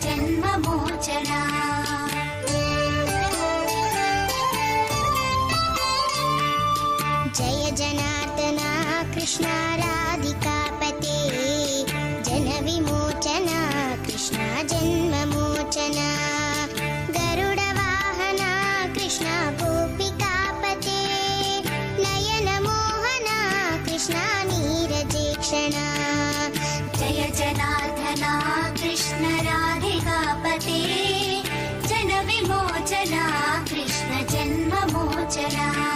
जन्ममोचना Jai जनार्दना Krishna राधिकापते जनविमोचना Krishna जन्ममोचना गरुडवाहना Krishna गोपिकापते नयनमोहना Krishna नीरजेक्षणा Jai जनार्दना Krishna राधिकापते जनविमोचना Krishna जन्ममोचना